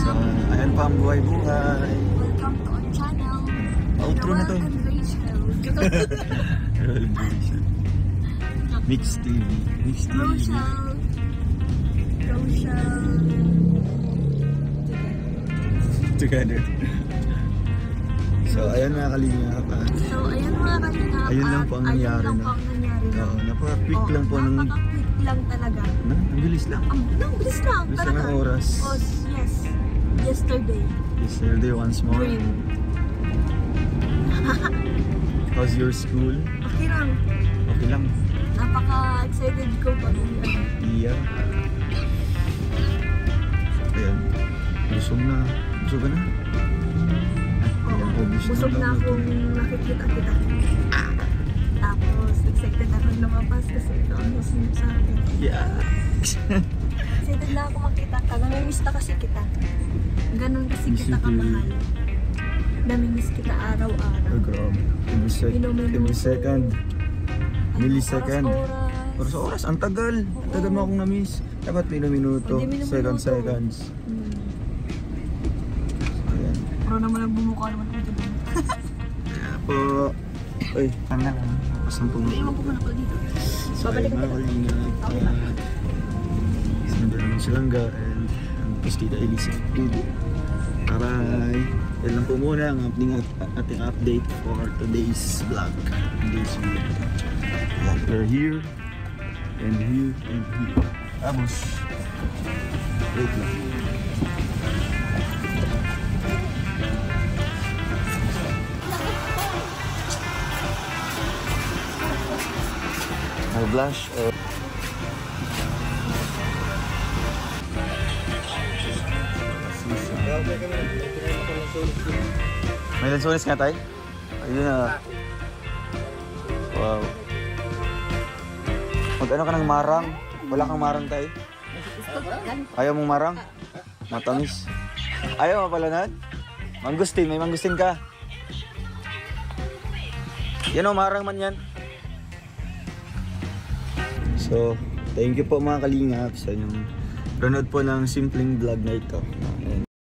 So, ayan pa ang buhay-buhay. Welcome to our channel. Outro na to. Noel and Rachel. Celebration. Mix TV. Mix TV. Rochelle. Together. So, ayan mga kalingap. So, ayan mga kanina. Ayun lang po ang nangyari, Ayun lang no? po ang nangyari. Oo, napaka-quick lang po ng... Napaka-quick lang talaga. No? Ang bilis lang. Ang bilis lang. Bilis Talaga. lang ang oras. Oh, yes. Yesterday. Yesterday once more. Dream. How's your school? Okay lang. Okay lang. Napaka-excited ko pag Iya. Ayan. Busog na. Busog ka na? Ayan po, busog na akong nakikita kita. Tapos, excited akong lumabas kasi ito ang nasunod sa akin. Yeah. Excited na ako makita ka. Namimiss na kasi kita. Ganun kasi Miss kita you too. kamahal. Namimiss kita araw-araw. Oh, grabe. Every second. Millisecond. Oras. Ang tagal. Ang tagal mo akong na-miss. Dapat minuto. Seconds. Ayan. Pero naman ang bumukha naman ito. Po. Uy, tanga lang. Pasampung. Iwan ko muna ko dito. So, ayun mga kalingap. Sinanda naman si Langga and ang Pistita Elisa. Aray. Yan lang po muna ang ating update for today's vlog. Today's video. Ayan, we're here. And here. Tapos. Wait lang. My blush. May lansones nga tayo? Ayun na. Wow. Mag-ano ka ng marang? Wala kang marang tayo? Ayaw mong marang? Matamis. Ayaw mo pala na? Mangustin, may mangustin ka. Yan o, marang man yan. So, thank you po mga kalingap sa inyong panood po ng simpleng vlog na ito.